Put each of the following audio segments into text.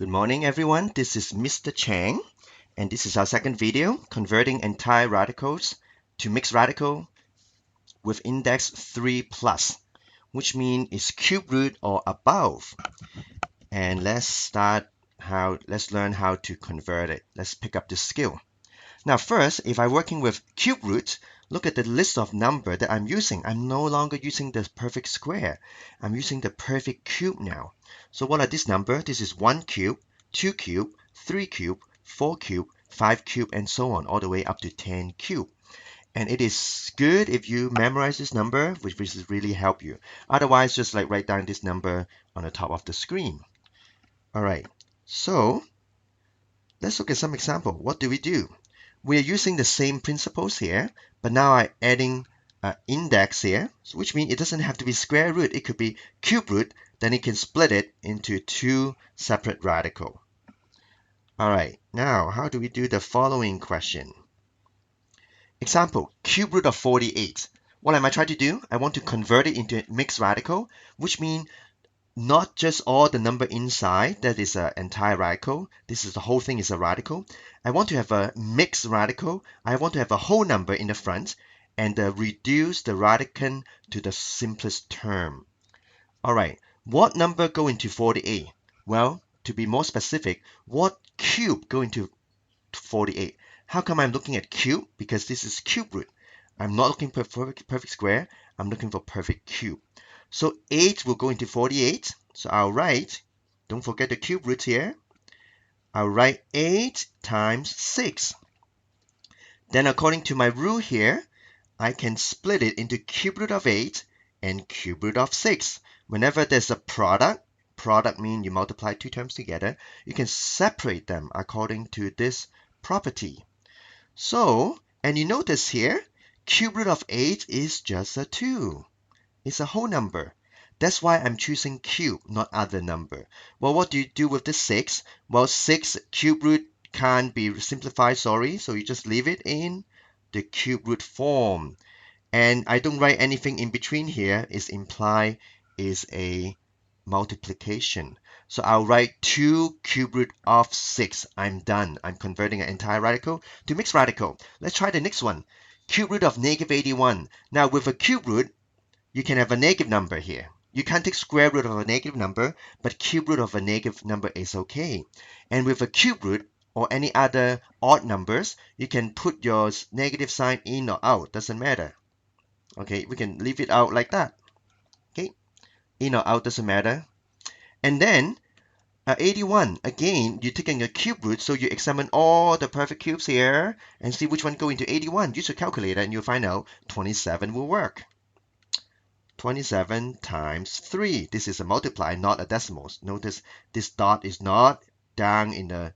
Good morning, everyone. This is Mr. Chang, and this is our second video, converting entire radicals to mixed radical with index 3 plus, which means it's cube root or above. And let's learn how to convert it. Let's pick up this skill. Now, first, if I'm working with cube root, look at the list of number that I'm using. I'm no longer using the perfect square. I'm using the perfect cube now. So what are these numbers? This is 1 cube, 2 cube, 3 cube, 4 cube, 5 cube, and so on, all the way up to 10 cube. And it is good if you memorize this number, which will really help you. Otherwise, just like write down this number on the top of the screen. All right, so let's look at some example. What do? We are using the same principles here, but now I'm adding an index here, which means it doesn't have to be square root. It could be cube root. Then it can split it into two separate radicals. All right, now how do we do the following question? Example, cube root of 48. What am I trying to do? I want to convert it into a mixed radical, which means not just all the number inside, that is an entire radical. This is the whole thing is a radical. I want to have a mixed radical. I want to have a whole number in the front and reduce the radicand to the simplest term. All right, what number go into 48? Well, to be more specific, what cube go into 48? How come I'm looking at cube? Because this is cube root. I'm not looking for perfect square. I'm looking for perfect cube. So 8 will go into 48. So I'll write, don't forget the cube root here. I'll write 8 times 6. Then according to my rule here, I can split it into cube root of 8 and cube root of 6. Whenever there's a product means you multiply two terms together, you can separate them according to this property. So, and you notice here, cube root of 8 is just a 2. It's a whole number. That's why I'm choosing cube, not other number. Well, what do you do with the 6? Well, 6 cube root can't be simplified, sorry. So you just leave it in the cube root form. And I don't write anything in between here. It's implied is a multiplication. So I'll write 2 cube root of 6. I'm done. I'm converting an entire radical to mixed radical. Let's try the next one. Cube root of negative 81. Now with a cube root, you can have a negative number here. You can't take square root of a negative number, but cube root of a negative number is okay. And with a cube root or any other odd numbers, you can put your negative sign in or out. Doesn't matter. Okay, we can leave it out like that. Okay, in or out doesn't matter. And then 81, again, you're taking a cube root, so you examine all the perfect cubes here and see which one go into 81. Use your calculator and you'll find out 27 will work. 27 times 3. This is a multiply, not a decimal. Notice this dot is not down here,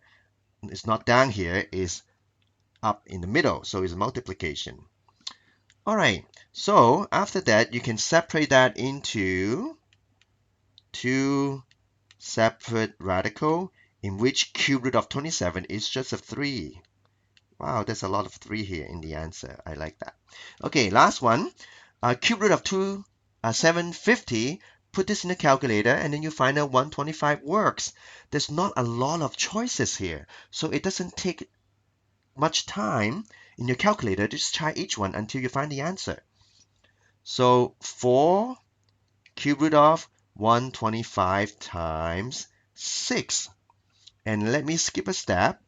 is up in the middle, so it's a multiplication. All right, so after that, you can separate that into two separate radical in which cube root of 27 is just a 3. Wow, there's a lot of 3 here in the answer. I like that. Okay, last one. Cube root of 750. Put this in the calculator and then you find out 125 works. There's not a lot of choices here, so it doesn't take much time in your calculator. Just try each one until you find the answer. So 4 cube root of 125 times 6. And let me skip a step.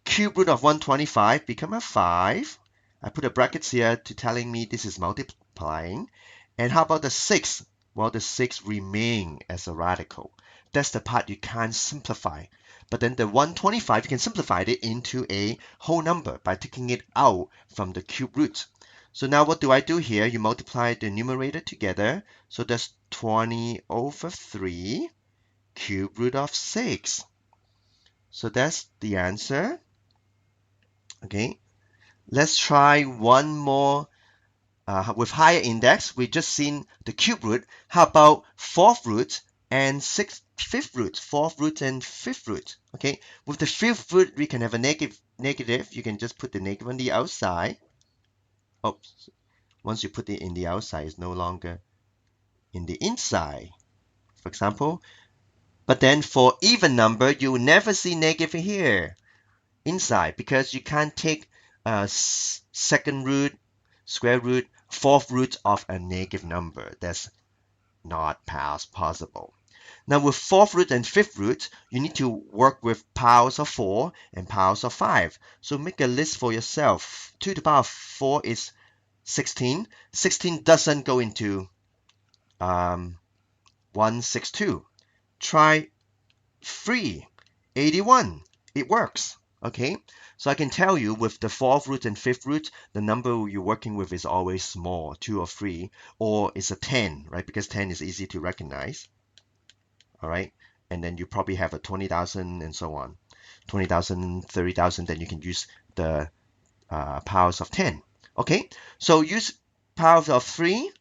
Cube root of 125 become a 5. I put a brackets here to telling me this is multiplying. And how about the 6? Well, the 6 remain as a radical. That's the part you can't simplify. But then the 125, you can simplify it into a whole number by taking it out from the cube root. So now what do I do here? You multiply the numerator together. So that's 20 over 3 cube root of 6. So that's the answer. Okay, let's try one more with higher index. We just seen the cube root. How about fourth root and fifth root? Fourth root and fifth root. Okay, with the fifth root, we can have a negative. You can just put the negative on the outside. Oops. Once you put it in the outside, it's no longer in the inside. For example, But then for even number, you will never see negative here inside because you can't take second root, square root, fourth root of a negative number. That's not possible. Now with fourth root and fifth root, you need to work with powers of 4 and powers of 5. So make a list for yourself. 2 to the power of 4 is 16. 16 doesn't go into 162. Try 3, 81. It works. Okay, so I can tell you with the fourth root and fifth root, the number you're working with is always small, 2 or 3, or it's a 10, right? Because 10 is easy to recognize. All right, and then you probably have a 20,000 and so on. 20,000, 30,000, then you can use the powers of 10. Okay, so use powers of 3.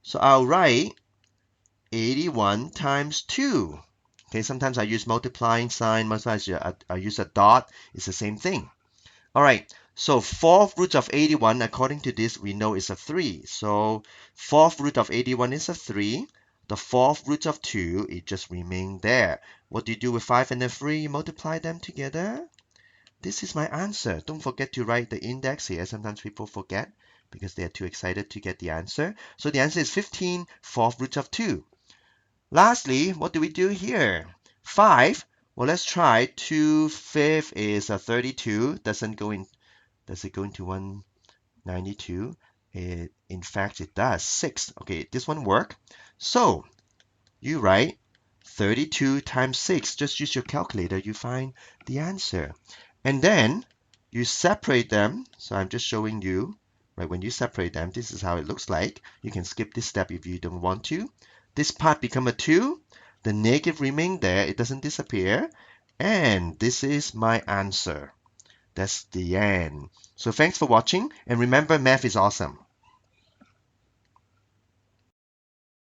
So I'll write 81 times 2. Okay, sometimes I use multiplying sign, sometimes I use a dot. It's the same thing. All right, so fourth root of 81, according to this, we know is a 3. So fourth root of 81 is a 3. The fourth root of 2, it just remains there. What do you do with 5 and then 3? You multiply them together. This is my answer. Don't forget to write the index here. Sometimes people forget because they are too excited to get the answer. So the answer is 15, fourth root of 2. Lastly, what do we do here? 5. Well, let's try 2 fifth is a 32. Does it go into 192? In fact, it does. 6. Okay, this one work. So you write 32 times 6. Just use your calculator. You find the answer. And then you separate them. So I'm just showing you, right? When you separate them, this is how it looks like. You can skip this step if you don't want to. This part become a 2. The negative remain there. It doesn't disappear. And this is my answer. That's the end. So thanks for watching. And remember, math is awesome.